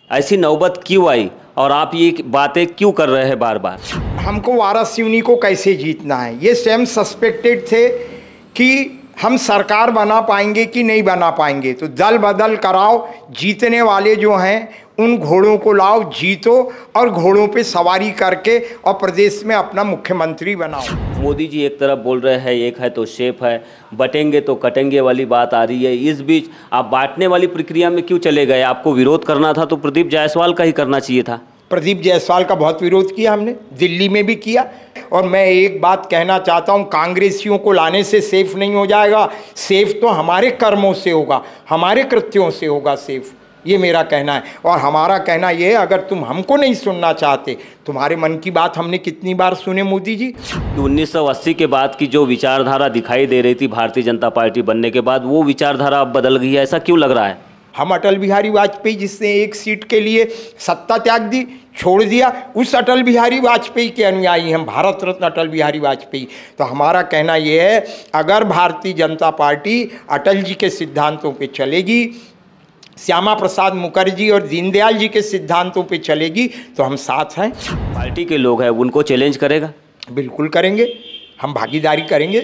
ऐसी नौबत क्यों आई और आप ये बातें क्यों कर रहे हैं बार बार? हमको वारासिवनी को कैसे जीतना है, ये स्वयं सस्पेक्टेड थे कि हम सरकार बना पाएंगे कि नहीं बना पाएंगे, तो दल बदल कराओ, जीतने वाले जो हैं उन घोड़ों को लाओ, जीतो और घोड़ों पे सवारी करके और प्रदेश में अपना मुख्यमंत्री बनाओ। मोदी जी एक तरफ बोल रहे हैं एक है तो शेफ है, बटेंगे तो कटेंगे वाली बात आ रही है। इस बीच आप बांटने वाली प्रक्रिया में क्यों चले गए? आपको विरोध करना था तो प्रदीप जायसवाल का ही करना चाहिए था। प्रदीप जायसवाल का बहुत विरोध किया हमने, दिल्ली में भी किया। और मैं एक बात कहना चाहता हूं, कांग्रेसियों को लाने से सेफ नहीं हो जाएगा, सेफ तो हमारे कर्मों से होगा, हमारे कृत्यों से होगा सेफ, ये मेरा कहना है। और हमारा कहना ये है, अगर तुम हमको नहीं सुनना चाहते, तुम्हारे मन की बात हमने कितनी बार सुने मोदी जी। 1980 के बाद की जो विचारधारा दिखाई दे रही थी भारतीय जनता पार्टी बनने के बाद, वो विचारधारा अब बदल गई है, ऐसा क्यों लग रहा है? हम अटल बिहारी वाजपेयी जिसने एक सीट के लिए सत्ता त्याग दी, छोड़ दिया, उस अटल बिहारी वाजपेयी के अनुयायी हम, भारत रत्न अटल बिहारी वाजपेयी। तो हमारा कहना यह है, अगर भारतीय जनता पार्टी अटल जी के सिद्धांतों पे चलेगी, श्यामा प्रसाद मुखर्जी और दीनदयाल जी के सिद्धांतों पे चलेगी, तो हम साथ हैं। पार्टी के लोग हैं, उनको चैलेंज करेगा? बिल्कुल करेंगे, हम भागीदारी करेंगे,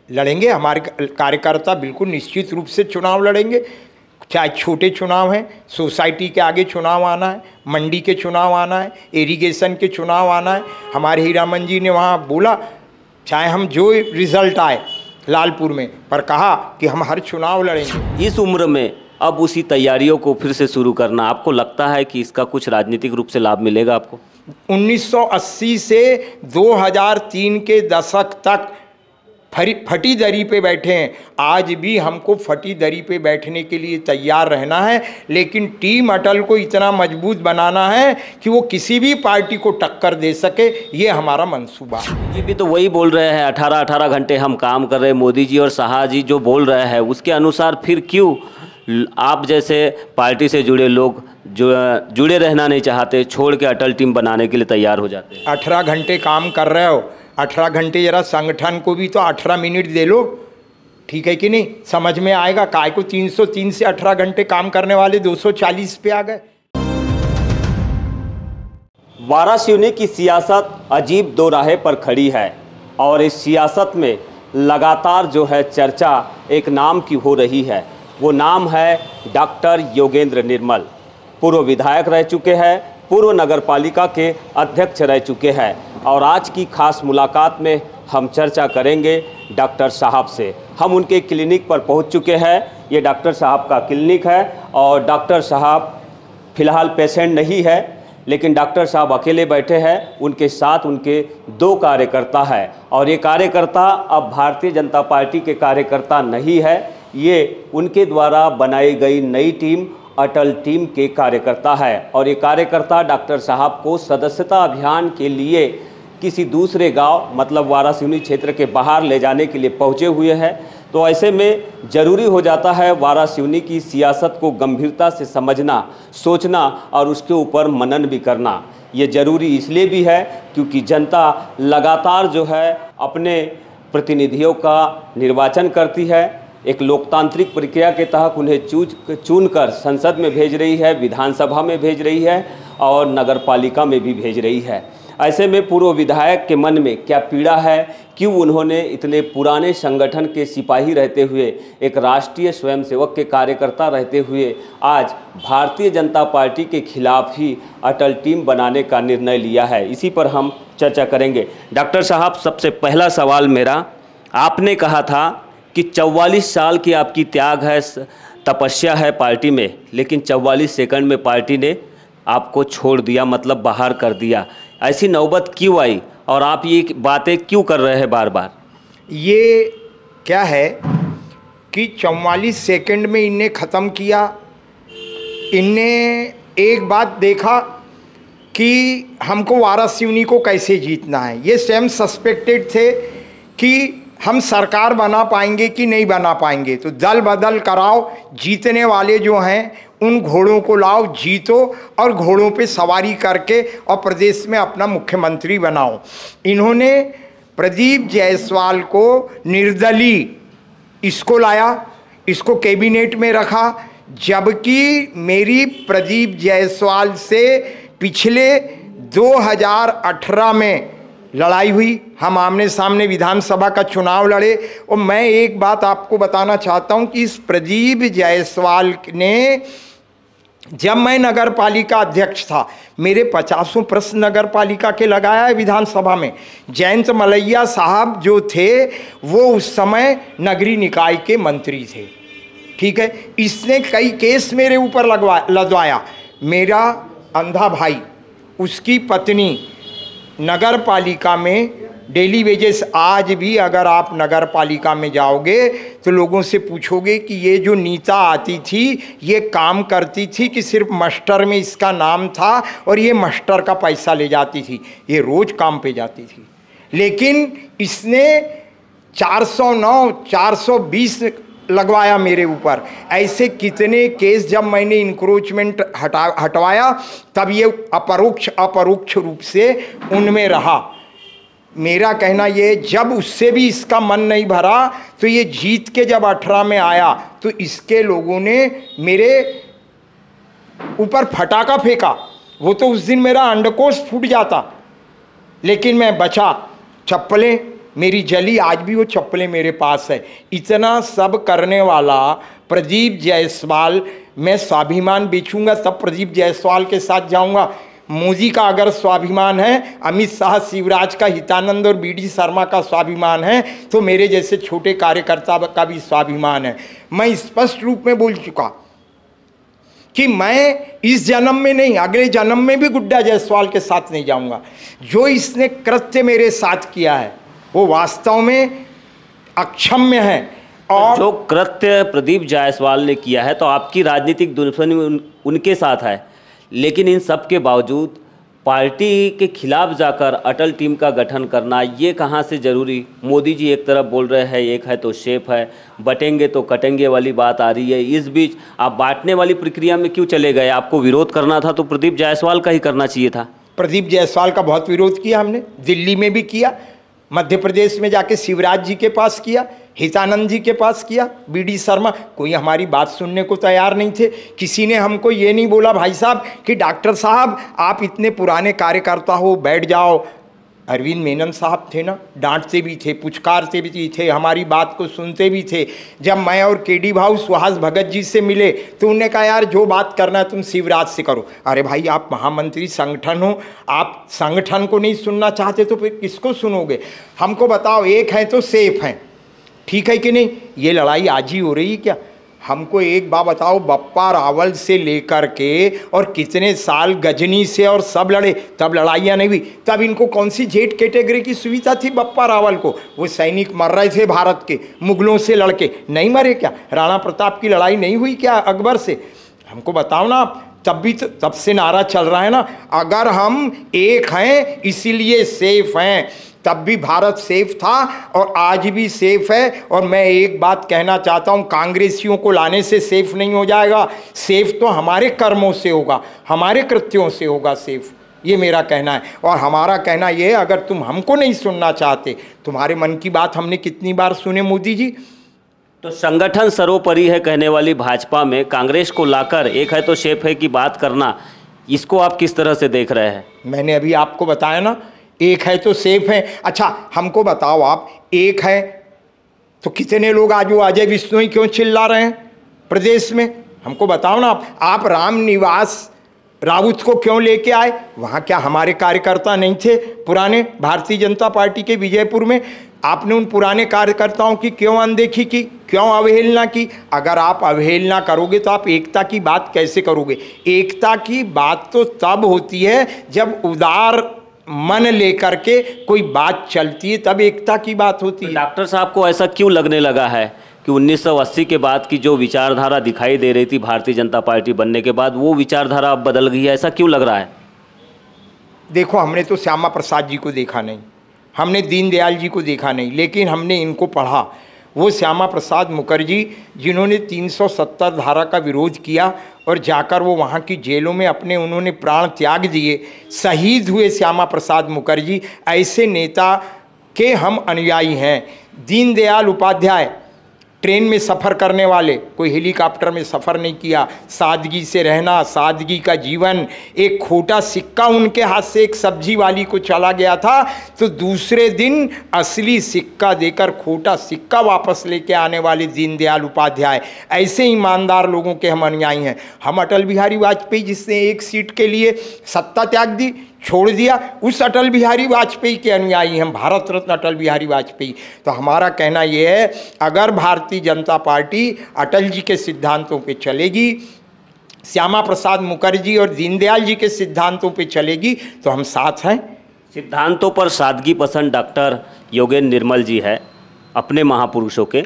लड़ेंगे। हमारे कार्यकर्ता बिल्कुल निश्चित रूप से चुनाव लड़ेंगे, चाहे छोटे चुनाव हैं, सोसाइटी के आगे चुनाव आना है, मंडी के चुनाव आना है, इरिगेशन के चुनाव आना है। हमारे हीरामन जी ने वहाँ बोला, चाहे हम जो रिजल्ट आए लालपुर में, पर कहा कि हम हर चुनाव लड़ेंगे। इस उम्र में अब उसी तैयारियों को फिर से शुरू करना, आपको लगता है कि इसका कुछ राजनीतिक रूप से लाभ मिलेगा आपको? 1980 से 2003 के दशक तक फटी दरी पे बैठे हैं, आज भी हमको फटी दरी पे बैठने के लिए तैयार रहना है, लेकिन टीम अटल को इतना मजबूत बनाना है कि वो किसी भी पार्टी को टक्कर दे सके, ये हमारा मंसूबा है। ये भी तो वही बोल रहे हैं, 18 घंटे हम काम कर रहे हैं। मोदी जी और शाह जी जो बोल रहे हैं उसके अनुसार फिर क्यों आप जैसे पार्टी से जुड़े लोग जो जुड़े रहना नहीं चाहते, छोड़ के अटल टीम बनाने के लिए तैयार हो जाते हैं? 18 घंटे काम कर रहे हो, 18 घंटे जरा संगठन को भी तो 18 मिनट दे लो, ठीक है कि नहीं? समझ में आएगा। काय को 303 से 18 घंटे काम करने वाले 240 पे आ गए। वारासिवनी की सियासत अजीब दो राहे पर खड़ी है और इस सियासत में लगातार जो है चर्चा एक नाम की हो रही है। वो नाम है डॉक्टर योगेंद्र निर्मल। पूर्व विधायक रह चुके हैं, पूर्व नगर पालिका के अध्यक्ष रह चुके हैं और आज की खास मुलाकात में हम चर्चा करेंगे डॉक्टर साहब से। हम उनके क्लिनिक पर पहुंच चुके हैं। ये डॉक्टर साहब का क्लिनिक है और डॉक्टर साहब फिलहाल पेशेंट नहीं है, लेकिन डॉक्टर साहब अकेले बैठे हैं, उनके साथ उनके 2 कार्यकर्ता हैं और ये कार्यकर्ता अब भारतीय जनता पार्टी के कार्यकर्ता नहीं है, ये उनके द्वारा बनाई गई नई टीम अटल टीम के कार्यकर्ता है और ये कार्यकर्ता डॉक्टर साहब को सदस्यता अभियान के लिए किसी दूसरे गांव मतलब वारासिवनी क्षेत्र के बाहर ले जाने के लिए पहुंचे हुए हैं। तो ऐसे में ज़रूरी हो जाता है वारासिवनी की सियासत को गंभीरता से समझना, सोचना और उसके ऊपर मनन भी करना। ये ज़रूरी इसलिए भी है क्योंकि जनता लगातार जो है अपने प्रतिनिधियों का निर्वाचन करती है, एक लोकतांत्रिक प्रक्रिया के तहत उन्हें चुनकर संसद में भेज रही है, विधानसभा में भेज रही है और नगर पालिका में भी भेज रही है। ऐसे में पूर्व विधायक के मन में क्या पीड़ा है, क्यों उन्होंने इतने पुराने संगठन के सिपाही रहते हुए, एक राष्ट्रीय स्वयंसेवक के कार्यकर्ता रहते हुए आज भारतीय जनता पार्टी के खिलाफ ही अटल टीम बनाने का निर्णय लिया है, इसी पर हम चर्चा करेंगे। डॉक्टर साहब, सबसे पहला सवाल मेरा, आपने कहा था कि 44 साल की आपकी त्याग है, तपस्या है पार्टी में, लेकिन 44 सेकंड में पार्टी ने आपको छोड़ दिया, मतलब बाहर कर दिया। ऐसी नौबत क्यों आई और आप ये बातें क्यों कर रहे हैं बार बार? ये क्या है कि 44 सेकंड में इनने ख़त्म किया। इनने एक बात देखा कि हमको वारासिवनी को कैसे जीतना है। ये स्वयं सस्पेक्टेड थे कि हम सरकार बना पाएंगे कि नहीं बना पाएंगे, तो दल बदल कराओ, जीतने वाले जो हैं उन घोड़ों को लाओ, जीतो और घोड़ों पे सवारी करके और प्रदेश में अपना मुख्यमंत्री बनाओ। इन्होंने प्रदीप जायसवाल को निर्दलीय इसको लाया, इसको कैबिनेट में रखा, जबकि मेरी प्रदीप जायसवाल से पिछले 2018 में लड़ाई हुई, हम आमने सामने विधानसभा का चुनाव लड़े। और मैं एक बात आपको बताना चाहता हूं कि इस प्रदीप जायसवाल ने, जब मैं नगर पालिका अध्यक्ष था, मेरे 50 प्रश्न नगर पालिका के लगाया है विधानसभा में। जयंत मलैया साहब जो थे वो उस समय नगरीय निकाय के मंत्री थे, ठीक है। इसने कई केस मेरे ऊपर लदवाया। मेरा अंधा भाई, उसकी पत्नी नगर पालिका में डेली वेजेस, आज भी अगर आप नगर पालिका में जाओगे तो लोगों से पूछोगे कि ये जो नीता आती थी ये काम करती थी कि सिर्फ मास्टर में इसका नाम था और ये मास्टर का पैसा ले जाती थी, ये रोज़ काम पे जाती थी। लेकिन इसने 409 420 लगवाया मेरे ऊपर। ऐसे कितने केस जब मैंने इंक्रोचमेंट हटवाया तब ये अपरोक्ष रूप से उनमें रहा। मेरा कहना ये, जब उससे भी इसका मन नहीं भरा तो ये जीत के जब 18 में आया तो इसके लोगों ने मेरे ऊपर फटाका फेंका। वो तो उस दिन मेरा अंडकोश फूट जाता, लेकिन मैं बचा। चप्पलें मेरी जली, आज भी वो चप्पलें मेरे पास है। इतना सब करने वाला प्रदीप जायसवाल, मैं स्वाभिमान बेचूंगा तब प्रदीप जायसवाल के साथ जाऊंगा। मोदी का अगर स्वाभिमान है, अमित शाह, शिवराज का, हितानंद और बीडी शर्मा का स्वाभिमान है, तो मेरे जैसे छोटे कार्यकर्ता का भी स्वाभिमान है। मैं स्पष्ट रूप में बोल चुका कि मैं इस जन्म में नहीं, अगले जन्म में भी गुड्डा जायसवाल के साथ नहीं जाऊंगा। जो इसने कृत्य मेरे साथ किया है वो वास्तव में अक्षम्य है। और जो कृत्य प्रदीप जायसवाल ने किया है तो आपकी राजनीतिक दुश्मनी उनके साथ है, लेकिन इन सब के बावजूद पार्टी के खिलाफ जाकर अटल टीम का गठन करना ये कहाँ से जरूरी? मोदी जी एक तरफ बोल रहे हैं एक है तो शेफ है, बटेंगे तो कटेंगे वाली बात आ रही है। इस बीच आप बांटने वाली प्रक्रिया में क्यों चले गए? आपको विरोध करना था तो प्रदीप जायसवाल का ही करना चाहिए था। प्रदीप जायसवाल का बहुत विरोध किया हमने, दिल्ली में भी किया, मध्य प्रदेश में जाके शिवराज जी के पास किया, हितानंद जी के पास किया, बीडी शर्मा, कोई हमारी बात सुनने को तैयार नहीं थे। किसी ने हमको ये नहीं बोला भाई साहब कि डॉक्टर साहब आप इतने पुराने कार्यकर्ता हो, बैठ जाओ। अरविंद मेनन साहब थे ना, डांटते भी थे, पुचकारते भी थे, हमारी बात को सुनते भी थे। जब मैं और केडी भाऊ सुहास भगत जी से मिले तो उन्होंने कहा यार जो बात करना है तुम शिवराज से करो। अरे भाई आप महामंत्री संगठन हो, आप संगठन को नहीं सुनना चाहते तो फिर किसको सुनोगे? हमको बताओ, एक है तो सेफ हैं, ठीक है कि नहीं? ये लड़ाई आज ही हो रही क्या? हमको एक बात बताओ, बप्पा रावल से लेकर के और कितने साल गजनी से और सब लड़े, तब लड़ाइयाँ नहीं हुई। तब इनको कौन सी जेट कैटेगरी की सुविधा थी बप्पा रावल को? वो सैनिक मर रहे थे भारत के, मुगलों से लड़के, नहीं मरे क्या? राणा प्रताप की लड़ाई नहीं हुई क्या अकबर से? हमको बताओ ना। तब भी तो, तब से नारा चल रहा है ना, अगर हम एक हैं इसीलिए सेफ हैं। तब भी भारत सेफ था और आज भी सेफ है। और मैं एक बात कहना चाहता हूं, कांग्रेसियों को लाने से सेफ नहीं हो जाएगा। सेफ तो हमारे कर्मों से होगा, हमारे कृत्यों से होगा सेफ, ये मेरा कहना है। और हमारा कहना ये है, अगर तुम हमको नहीं सुनना चाहते, तुम्हारे मन की बात हमने कितनी बार सुने मोदी जी। तो संगठन सर्वोपरि है कहने वाली भाजपा में कांग्रेस को लाकर एक है तो शेफ है की बात करना, इसको आप किस तरह से देख रहे हैं? मैंने अभी आपको बताया ना, एक है तो सेफ है। अच्छा हमको बताओ, आप एक है तो कितने लोग आज वो अजय विश्नोई क्यों चिल्ला रहे हैं प्रदेश में? हमको बताओ ना। आप राम निवास राउत को क्यों लेके आए? वहाँ क्या हमारे कार्यकर्ता नहीं थे पुराने भारतीय जनता पार्टी के विजयपुर में? आपने उन पुराने कार्यकर्ताओं की क्यों अनदेखी की, क्यों अवहेलना की? अगर आप अवहेलना करोगे तो आप एकता की बात कैसे करोगे? एकता की बात तो तब होती है जब उदार मन लेकर के कोई बात चलती है, तब एकता की बात होती है। डॉक्टर साहब को ऐसा क्यों लगने लगा है कि 1980 के बाद की जो विचारधारा दिखाई दे रही थी भारतीय जनता पार्टी बनने के बाद, वो विचारधारा अब बदल गई है? ऐसा क्यों लग रहा है? देखो, हमने तो श्यामा प्रसाद जी को देखा नहीं, हमने दीनदयाल जी को देखा नहीं, लेकिन हमने इनको पढ़ा। वो श्यामा प्रसाद मुखर्जी जिन्होंने 370 धारा का विरोध किया और जाकर वो वहाँ की जेलों में अपने उन्होंने प्राण त्याग दिए, शहीद हुए श्यामा प्रसाद मुखर्जी, ऐसे नेता के हम अनुयायी हैं। दीनदयाल उपाध्याय ट्रेन में सफ़र करने वाले, कोई हेलीकॉप्टर में सफ़र नहीं किया, सादगी से रहना, सादगी का जीवन। एक खोटा सिक्का उनके हाथ से एक सब्जी वाली को चला गया था, तो दूसरे दिन असली सिक्का देकर खोटा सिक्का वापस लेके आने वाले दीनदयाल उपाध्याय, ऐसे ईमानदार लोगों के हम अनुयायी हैं। हम अटल बिहारी वाजपेयी जिसने एक सीट के लिए सत्ता त्याग दी, छोड़ दिया, उस अटल बिहारी वाजपेयी के अनुयायी हम, भारत रत्न अटल बिहारी वाजपेयी। तो हमारा कहना यह है, अगर भारतीय जनता पार्टी अटल जी के सिद्धांतों पे चलेगी, श्यामा प्रसाद मुखर्जी और दीनदयाल जी के सिद्धांतों पे चलेगी, तो हम साथ हैं। सिद्धांतों पर सादगी पसंद डॉक्टर योगेंद्र निर्मल जी है अपने महापुरुषों के,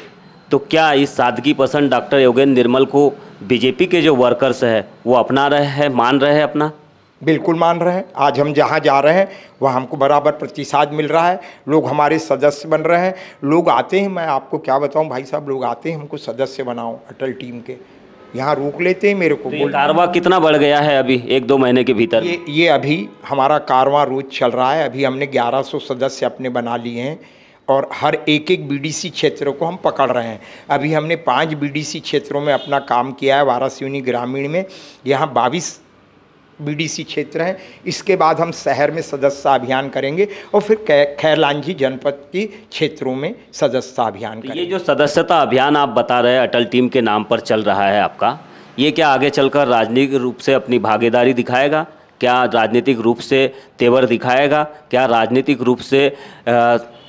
तो क्या इस सादगी पसंद डॉक्टर योगेंद्र निर्मल को बीजेपी के जो वर्कर्स हैं वो अपना रहे हैं, मान रहे हैं अपना? बिल्कुल मान रहे हैं। आज हम जहाँ जा रहे हैं वहाँ हमको बराबर प्रतिसाद मिल रहा है, लोग हमारे सदस्य बन रहे हैं, लोग आते हैं। मैं आपको क्या बताऊँ भाई साहब, लोग आते हैं हमको सदस्य बनाओ अटल टीम के, यहाँ रोक लेते हैं मेरे को। तो कारवां कितना बढ़ गया है अभी 1-2 महीने के भीतर? ये अभी हमारा कारवां रोज चल रहा है। अभी हमने 1100 सदस्य अपने बना लिए हैं और हर एक बीडीसी क्षेत्र को हम पकड़ रहे हैं। अभी हमने 5 बीडीसी क्षेत्रों में अपना काम किया है। वारासिवनी ग्रामीण में यहाँ 22 बीडीसी क्षेत्र हैं। इसके बाद हम शहर में सदस्यता अभियान करेंगे और फिर खैरलांजी जनपद की क्षेत्रों में सदस्यता अभियान करेंगे। ये जो सदस्यता अभियान आप बता रहे हैं अटल टीम के नाम पर चल रहा है आपका, ये क्या आगे चलकर राजनीतिक रूप से अपनी भागीदारी दिखाएगा? क्या राजनीतिक रूप से तेवर दिखाएगा? क्या राजनीतिक रूप से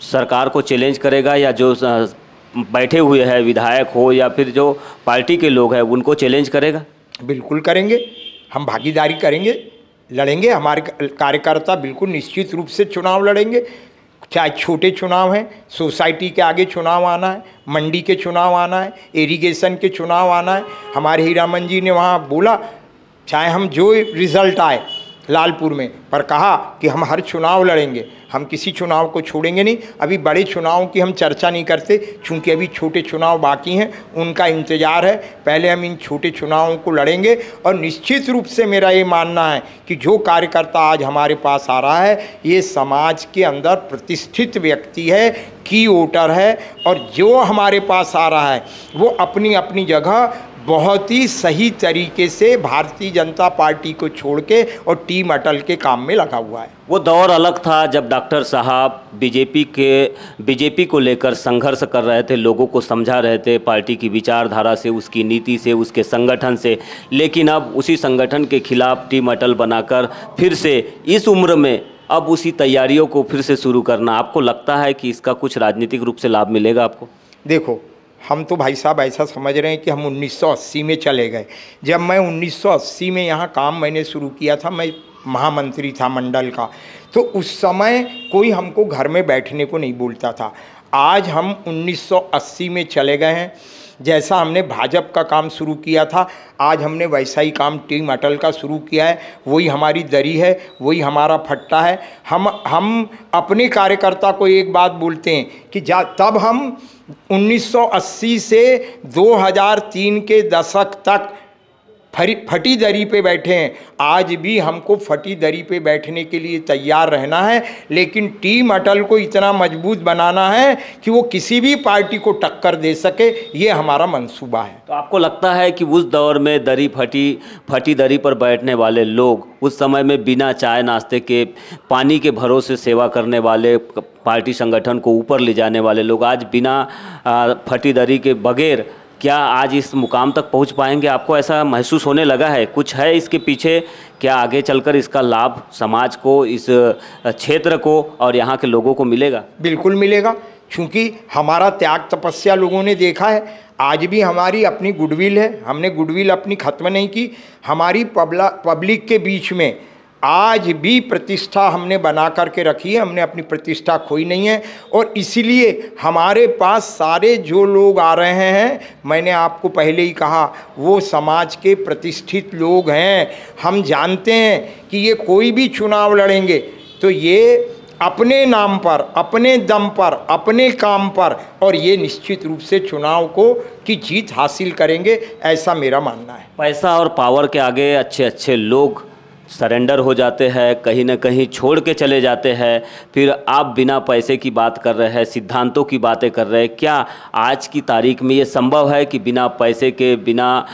सरकार को चैलेंज करेगा, या जो बैठे हुए हैं विधायक हो या फिर जो पार्टी के लोग हैं उनको चैलेंज करेगा? बिल्कुल करेंगे, हम भागीदारी करेंगे, लड़ेंगे। हमारे कार्यकर्ता बिल्कुल निश्चित रूप से चुनाव लड़ेंगे, चाहे छोटे चुनाव हैं, सोसाइटी के आगे चुनाव आना है, मंडी के चुनाव आना है, इरिगेशन के चुनाव आना है। हमारे हीरामन जी ने वहाँ बोला, चाहे हम जो रिज़ल्ट आए लालपुर में, पर कहा कि हम हर चुनाव लड़ेंगे, हम किसी चुनाव को छोड़ेंगे नहीं। अभी बड़े चुनाव की हम चर्चा नहीं करते, चूँकि अभी छोटे चुनाव बाकी हैं, उनका इंतज़ार है। पहले हम इन छोटे चुनावों को लड़ेंगे और निश्चित रूप से मेरा ये मानना है कि जो कार्यकर्ता आज हमारे पास आ रहा है, ये समाज के अंदर प्रतिष्ठित व्यक्ति है, की वोटर है, और जो हमारे पास आ रहा है वो अपनी अपनी जगह बहुत ही सही तरीके से भारतीय जनता पार्टी को छोड़ के और टीम अटल के काम में लगा हुआ है। वो दौर अलग था जब डॉक्टर साहब बीजेपी को लेकर संघर्ष कर रहे थे, लोगों को समझा रहे थे पार्टी की विचारधारा से, उसकी नीति से, उसके संगठन से। लेकिन अब उसी संगठन के खिलाफ टीम अटल बनाकर फिर से इस उम्र में अब उसी तैयारियों को फिर से शुरू करना, आपको लगता है कि इसका कुछ राजनीतिक रूप से लाभ मिलेगा आपको? देखो, हम तो भाई साहब ऐसा समझ रहे हैं कि हम 1980 में चले गए। जब मैं 1980 में यहाँ काम मैंने शुरू किया था, मैं महामंत्री था मंडल का, तो उस समय कोई हमको घर में बैठने को नहीं बोलता था। आज हम 1980 में चले गए हैं। जैसा हमने भाजपा का काम शुरू किया था, आज हमने वैसा ही काम टीम अटल का शुरू किया है। वही हमारी दरी है, वही हमारा फट्टा है। हम अपने कार्यकर्ता को एक बात बोलते हैं कि तब हम 1980 से 2003 के दशक तक फटी दरी पे बैठे हैं। आज भी हमको फटी दरी पे बैठने के लिए तैयार रहना है, लेकिन टीम अटल को इतना मजबूत बनाना है कि वो किसी भी पार्टी को टक्कर दे सके, ये हमारा मंसूबा है। तो आपको लगता है कि उस दौर में फटी दरी पर बैठने वाले लोग, उस समय में बिना चाय नाश्ते के पानी के भरोसे सेवा करने वाले, पार्टी संगठन को ऊपर ले जाने वाले लोग, आज बिना फटी दरी के बगैर क्या आज इस मुकाम तक पहुंच पाएंगे? आपको ऐसा महसूस होने लगा है? कुछ है इसके पीछे? क्या आगे चलकर इसका लाभ समाज को, इस क्षेत्र को और यहाँ के लोगों को मिलेगा? बिल्कुल मिलेगा, क्योंकि हमारा त्याग तपस्या लोगों ने देखा है। आज भी हमारी अपनी गुडविल है, हमने गुडविल अपनी ख़त्म नहीं की। हमारी पब्लिक के बीच में आज भी प्रतिष्ठा हमने बना करके रखी है, हमने अपनी प्रतिष्ठा खोई नहीं है। और इसलिए हमारे पास सारे जो लोग आ रहे हैं, मैंने आपको पहले ही कहा, वो समाज के प्रतिष्ठित लोग हैं। हम जानते हैं कि ये कोई भी चुनाव लड़ेंगे तो ये अपने नाम पर, अपने दम पर, अपने काम पर, और ये निश्चित रूप से चुनाव की जीत हासिल करेंगे, ऐसा मेरा मानना है। पैसा और पावर के आगे अच्छे अच्छे लोग सरेंडर हो जाते हैं, कहीं ना कहीं छोड़ के चले जाते हैं। फिर आप बिना पैसे की बात कर रहे हैं, सिद्धांतों की बातें कर रहे हैं। क्या आज की तारीख में ये संभव है कि बिना पैसे के, बिना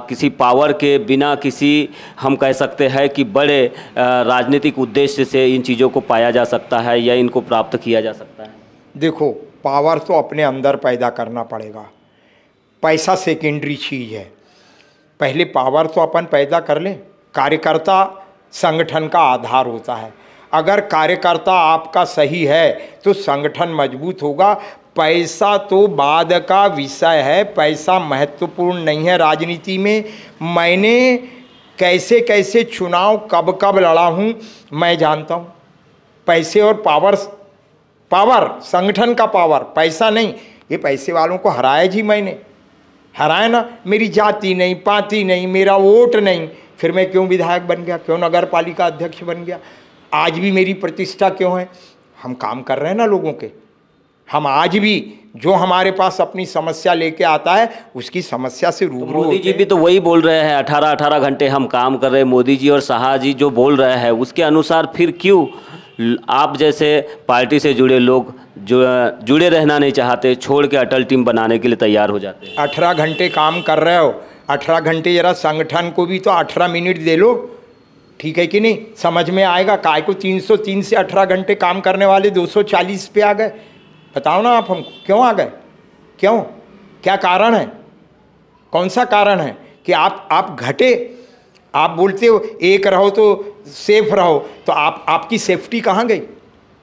किसी पावर के, बिना किसी, हम कह सकते हैं कि बड़े राजनीतिक उद्देश्य से इन चीज़ों को पाया जा सकता है या इनको प्राप्त किया जा सकता है? देखो, पावर तो अपने अंदर पैदा करना पड़ेगा, पैसा सेकेंडरी चीज़ है। पहले पावर तो अपन पैदा कर लें। कार्यकर्ता संगठन का आधार होता है। अगर कार्यकर्ता आपका सही है तो संगठन मजबूत होगा। पैसा तो बाद का विषय है, पैसा महत्वपूर्ण नहीं है राजनीति में। मैंने कैसे कैसे चुनाव कब कब लड़ा हूँ मैं जानता हूँ। पैसे और पावर, पावर संगठन का पावर, पैसा नहीं। ये पैसे वालों को हराया जी, मैंने हराया ना। मेरी जाति नहीं, पाति नहीं, मेरा वोट नहीं, फिर मैं क्यों विधायक बन गया, क्यों नगर पालिका अध्यक्ष बन गया? आज भी मेरी प्रतिष्ठा क्यों है? हम काम कर रहे हैं ना लोगों के। हम आज भी जो हमारे पास अपनी समस्या लेके आता है उसकी समस्या से रूबरू। मोदी जी भी तो वही बोल रहे हैं, 18-18 घंटे हम काम कर रहे हैं। मोदी जी और शाह जी जो बोल रहे हैं उसके अनुसार फिर क्यों आप जैसे पार्टी से जुड़े लोग जो जुड़े रहना नहीं चाहते, छोड़ के अटल टीम बनाने के लिए तैयार हो जाते हैं? 18 घंटे काम कर रहे हो, 18 घंटे जरा संगठन को भी तो 18 मिनट दे लो, ठीक है कि नहीं? समझ में आएगा। काय को 303 से 18 घंटे काम करने वाले 240 पे आ गए? बताओ ना आप हमको, क्यों आ गए? क्यों? क्या कारण है? कौन सा कारण है कि आप घटे? आप बोलते हो एक रहो तो सेफ रहो, तो आपकी सेफ्टी कहाँ गई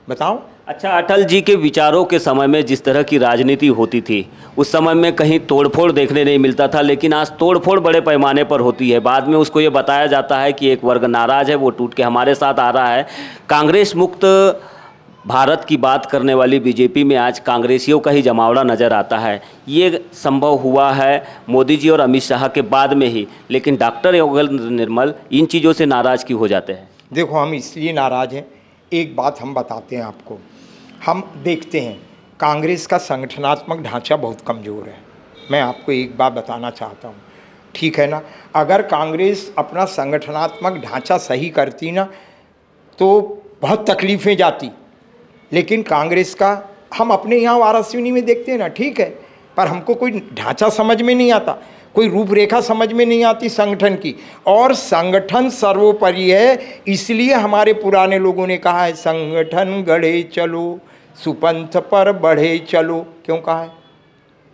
बताओ? अच्छा, अटल जी के विचारों के समय में जिस तरह की राजनीति होती थी उस समय में कहीं तोड़फोड़ देखने नहीं मिलता था, लेकिन आज तोड़फोड़ बड़े पैमाने पर होती है। बाद में उसको ये बताया जाता है कि एक वर्ग नाराज है, वो टूट के हमारे साथ आ रहा है। कांग्रेस मुक्त भारत की बात करने वाली बीजेपी में आज कांग्रेसियों का ही जमावड़ा नज़र आता है। ये संभव हुआ है मोदी जी और अमित शाह के बाद में ही, लेकिन डॉक्टर योगेंद्र निर्मल इन चीज़ों से नाराज़ क्यों हो जाते हैं? देखो, हम इसलिए नाराज़ हैं, एक बात हम बताते हैं आपको। हम देखते हैं कांग्रेस का संगठनात्मक ढांचा बहुत कमज़ोर है। मैं आपको एक बात बताना चाहता हूँ, ठीक है ना? अगर कांग्रेस अपना संगठनात्मक ढांचा सही करती ना तो बहुत तकलीफ़ें जाती। लेकिन कांग्रेस का हम अपने यहाँ वाराणसी में देखते हैं ना, ठीक है, पर हमको कोई ढांचा समझ में नहीं आता, कोई रूपरेखा समझ में नहीं आती संगठन की। और संगठन सर्वोपरि है, इसलिए हमारे पुराने लोगों ने कहा है संगठन गढ़े चलो सुपंथ पर बढ़े चलो। क्यों कहा है?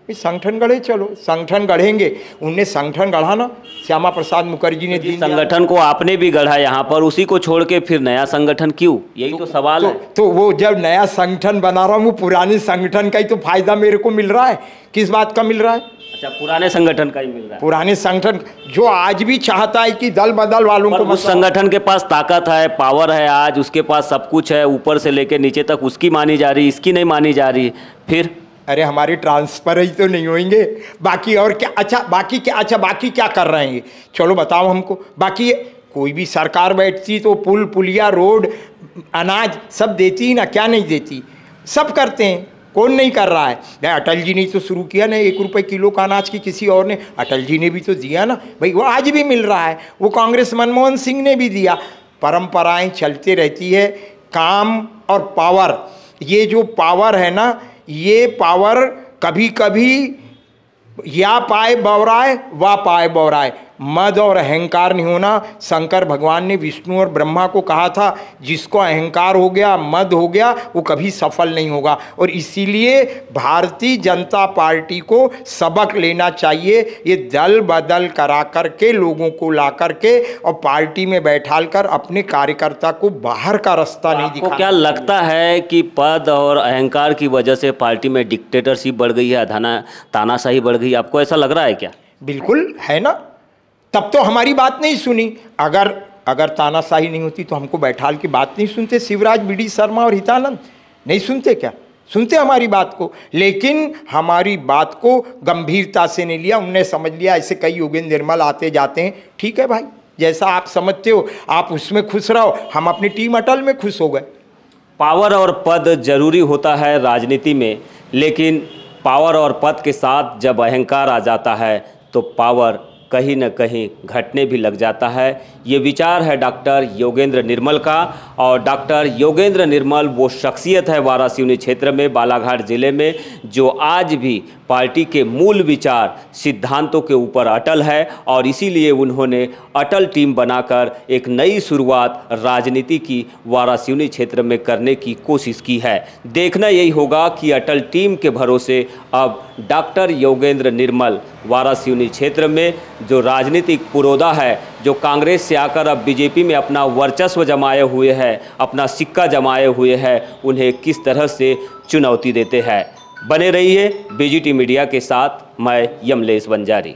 संगठन गढ़े चलो, संगठन गढ़ेंगे। उनने संगठन गढ़ा ना, श्यामा प्रसाद मुखर्जी ने। संगठन को आपने भी गढ़ा यहाँ पर, उसी को छोड़ के फिर नया संगठन क्यों? यही तो सवाल है। तो वो जब नया संगठन बना रहा हूँ, वो पुराने संगठन का ही तो फायदा मेरे को मिल रहा है। किस बात का मिल रहा है? अच्छा, पुराने संगठन का ही मिल रहा है। पुराने संगठन जो आज भी चाहता है कि दल बदल वालों को, उस संगठन के पास ताकत है, पावर है, आज उसके पास सब कुछ है, ऊपर से लेकर नीचे तक उसकी मानी जा रही, इसकी नहीं मानी जा रही। फिर अरे हमारे ट्रांसफर ही तो नहीं होंगे, बाकी और क्या? अच्छा बाकी क्या? अच्छा बाकी क्या कर रहे हैं? चलो बताओ हमको। बाकी कोई भी सरकार बैठती तो पुल पुलिया रोड अनाज सब देती ना, क्या नहीं देती? सब करते हैं, कौन नहीं कर रहा है? अटल जी ने तो शुरू किया ना, 1 रुपये किलो का अनाज की किसी और ने, अटल जी ने भी तो दिया ना भाई, वो आज भी मिल रहा है। वो कांग्रेस मनमोहन सिंह ने भी दिया। परंपराएं चलती रहती है। काम और पावर, ये जो पावर है ना, ये पावर कभी कभी या पाए बौराए वा पाए बौराए। मद और अहंकार नहीं होना। शंकर भगवान ने विष्णु और ब्रह्मा को कहा था, जिसको अहंकार हो गया, मद हो गया, वो कभी सफल नहीं होगा। और इसीलिए भारतीय जनता पार्टी को सबक लेना चाहिए। ये दल बदल करा करके लोगों को ला करके और पार्टी में बैठाल कर अपने कार्यकर्ता को बाहर का रास्ता नहीं दिखाना। क्या लगता है कि पद और अहंकार की वजह से पार्टी में डिक्टेटरशिप बढ़ गई है, तानाशाही बढ़ गई? आपको ऐसा लग रहा है क्या? बिल्कुल है ना। तब तो हमारी बात नहीं सुनी। अगर तानाशाही नहीं होती तो हमको बैठाल की बात नहीं सुनते। शिवराज, बीडी शर्मा और हितानंद नहीं सुनते क्या? सुनते हमारी बात को, लेकिन हमारी बात को गंभीरता से नहीं लिया। उनने समझ लिया ऐसे कई योगेंद्र निर्मल आते जाते हैं, ठीक है भाई, जैसा आप समझते हो आप उसमें खुश रहो, हम अपनी टीम अटल में खुश हो गए। पावर और पद जरूरी होता है राजनीति में, लेकिन पावर और पद के साथ जब अहंकार आ जाता है तो पावर कहीं न कहीं घटने भी लग जाता है। ये विचार है डॉक्टर योगेंद्र निर्मल का, और डॉक्टर योगेंद्र निर्मल वो शख्सियत है वारासिवनी क्षेत्र में, बालाघाट ज़िले में, जो आज भी पार्टी के मूल विचार सिद्धांतों के ऊपर अटल है, और इसीलिए उन्होंने अटल टीम बनाकर एक नई शुरुआत राजनीति की वारासिवनी क्षेत्र में करने की कोशिश की है। देखना यही होगा कि अटल टीम के भरोसे अब डॉक्टर योगेंद्र निर्मल वारासिवनी क्षेत्र में जो राजनीतिक पुरोधा है, जो कांग्रेस से आकर अब बीजेपी में अपना वर्चस्व जमाए हुए है, अपना सिक्का जमाए हुए है, उन्हें किस तरह से चुनौती देते हैं। बने रहिए बीजीटी मीडिया के साथ। मैं यमलेश बंजारी।